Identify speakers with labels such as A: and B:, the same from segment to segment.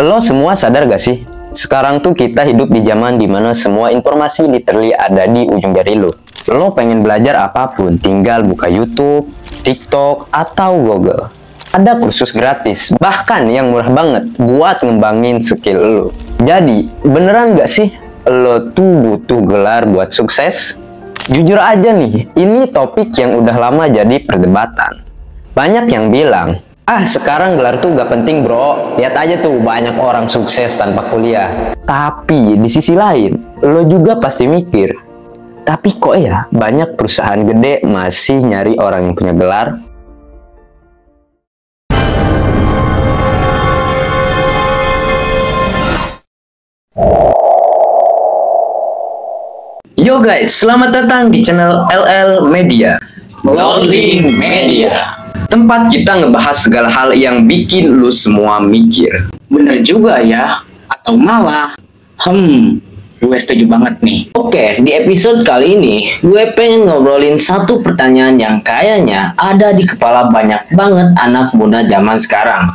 A: Lo semua sadar gak sih? Sekarang tuh kita hidup di zaman dimana semua informasi literally ada di ujung jari lo. Lo pengen belajar apapun, tinggal buka YouTube, TikTok, atau Google. Ada kursus gratis, bahkan yang murah banget buat ngembangin skill lo. Jadi, beneran gak sih lo tuh butuh gelar buat sukses? Jujur aja nih, ini topik yang udah lama jadi perdebatan. Banyak yang bilang, sekarang gelar tuh gak penting bro, lihat aja tuh banyak orang sukses tanpa kuliah. Tapi di sisi lain, lo juga pasti mikir, tapi kok ya banyak perusahaan gede masih nyari orang yang punya gelar? Yo guys, selamat datang di channel LL Media.
B: Loading Media.
A: Tempat kita ngebahas segala hal yang bikin lu semua mikir.
B: Bener juga ya. Atau malah, gue setuju banget nih.
C: Oke, di episode kali ini, gue pengen ngobrolin satu pertanyaan yang kayaknya ada di kepala banyak banget anak muda zaman sekarang.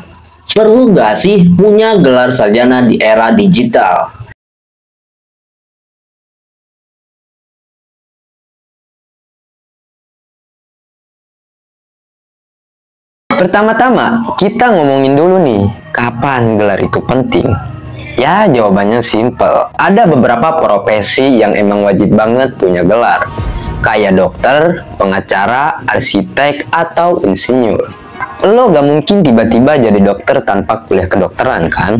C: Perlu gak sih punya gelar sarjana di era digital?
A: Pertama-tama, kita ngomongin dulu nih, kapan gelar itu penting? Ya, jawabannya simple. Ada beberapa profesi yang emang wajib banget punya gelar. Kayak dokter, pengacara, arsitek, atau insinyur. Lo gak mungkin tiba-tiba jadi dokter tanpa kuliah kedokteran kan?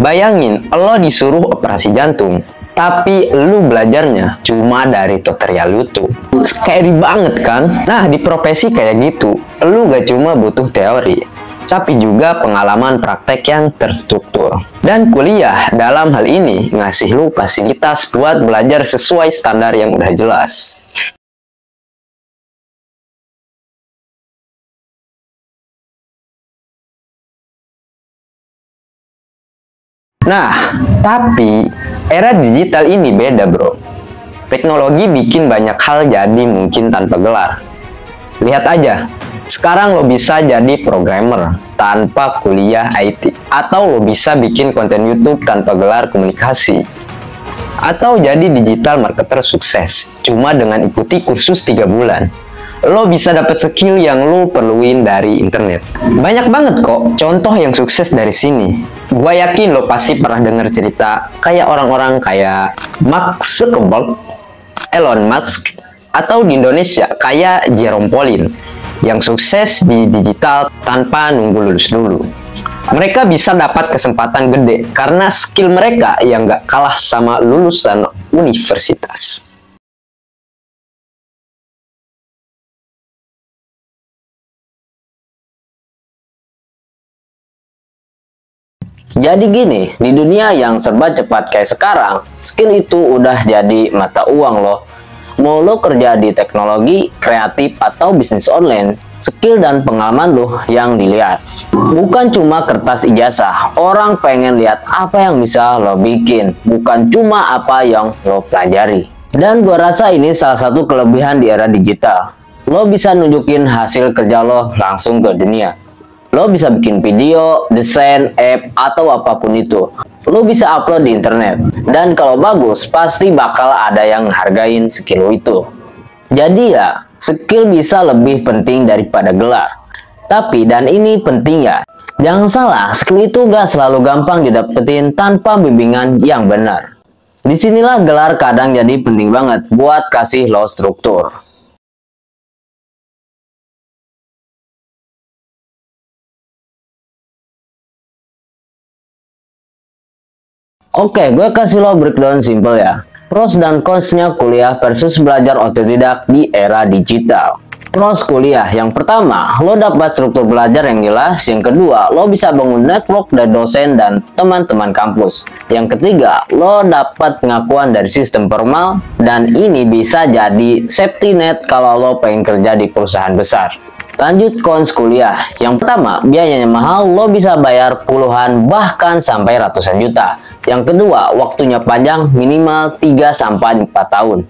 A: Bayangin, lo disuruh operasi jantung, tapi lu belajarnya cuma dari tutorial YouTube. Scary banget kan? Nah, di profesi kayak gitu, lu gak cuma butuh teori, tapi juga pengalaman praktek yang terstruktur. Dan kuliah dalam hal ini ngasih lu fasilitas buat belajar sesuai standar yang udah jelas. Nah, tapi era digital ini beda bro. Teknologi bikin banyak hal jadi mungkin tanpa gelar. Lihat aja, sekarang lo bisa jadi programmer tanpa kuliah IT. Atau lo bisa bikin konten YouTube tanpa gelar komunikasi. Atau jadi digital marketer sukses, cuma dengan ikuti kursus 3 bulan. Lo bisa dapat skill yang lo perluin dari internet. Banyak banget kok contoh yang sukses dari sini. Gua yakin lo pasti pernah dengar cerita kayak orang-orang kayak Mark Zuckerberg, Elon Musk, atau di Indonesia kayak Jerome Pauline yang sukses di digital tanpa nunggu lulus dulu. Mereka bisa dapat kesempatan gede karena skill mereka yang gak kalah sama lulusan universitas.
C: Jadi gini, di dunia yang serba cepat kayak sekarang, skill itu udah jadi mata uang loh. Mau lo kerja di teknologi, kreatif, atau bisnis online, skill dan pengalaman lo yang dilihat. Bukan cuma kertas ijazah, orang pengen lihat apa yang bisa lo bikin, bukan cuma apa yang lo pelajari. Dan gua rasa ini salah satu kelebihan di era digital. Lo bisa nunjukin hasil kerja lo langsung ke dunia. Lo bisa bikin video, desain, app, atau apapun itu. Lo bisa upload di internet. Dan kalau bagus, pasti bakal ada yang hargain skill lo itu. Jadi ya, skill bisa lebih penting daripada gelar. Tapi, dan ini penting ya, jangan salah, skill itu gak selalu gampang didapetin tanpa bimbingan yang benar. Disinilah gelar kadang jadi penting banget buat kasih lo struktur. Oke, gue kasih lo breakdown simple ya. Pros dan consnya kuliah versus belajar otodidak di era digital. Pros kuliah, yang pertama, lo dapat struktur belajar yang jelas. Yang kedua, lo bisa bangun network dari dosen dan teman-teman kampus. Yang ketiga, lo dapat pengakuan dari sistem formal. Dan ini bisa jadi safety net kalau lo pengen kerja di perusahaan besar. Lanjut cons kuliah. Yang pertama, biayanya mahal, lo bisa bayar puluhan bahkan sampai ratusan juta. Yang kedua, waktunya panjang, minimal 3-4 tahun.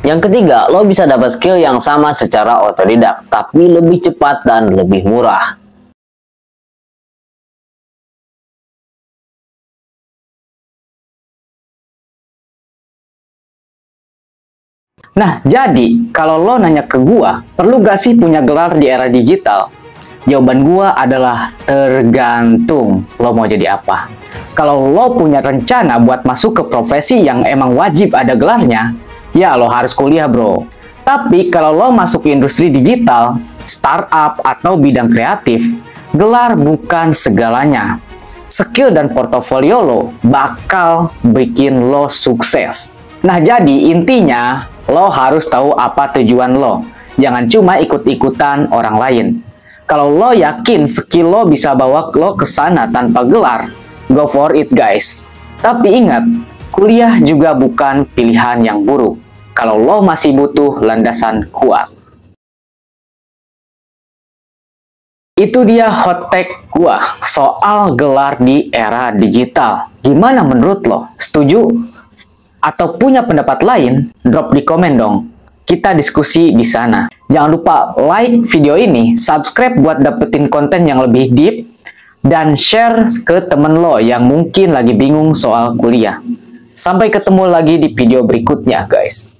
C: Yang ketiga, lo bisa dapat skill yang sama secara otodidak, tapi lebih cepat dan lebih murah.
D: Nah, jadi kalau lo nanya ke gua, perlu gak sih punya gelar di era digital? Jawaban gua adalah tergantung lo mau jadi apa. Kalau lo punya rencana buat masuk ke profesi yang emang wajib ada gelarnya, ya lo harus kuliah bro. Tapi kalau lo masuk ke industri digital, startup, atau bidang kreatif, gelar bukan segalanya. Skill dan portofolio lo bakal bikin lo sukses. Nah, jadi intinya lo harus tahu apa tujuan lo. Jangan cuma ikut-ikutan orang lain. Kalau lo yakin skill lo bisa bawa lo ke sana tanpa gelar, go for it guys. Tapi ingat, kuliah juga bukan pilihan yang buruk kalau lo masih butuh landasan kuat. Itu dia hot take gua soal gelar di era digital. Gimana menurut lo? Setuju? Atau punya pendapat lain? Drop di komen dong. Kita diskusi di sana. Jangan lupa like video ini, subscribe buat dapetin konten yang lebih deep, dan share ke temen lo yang mungkin lagi bingung soal kuliah. Sampai ketemu lagi di video berikutnya guys.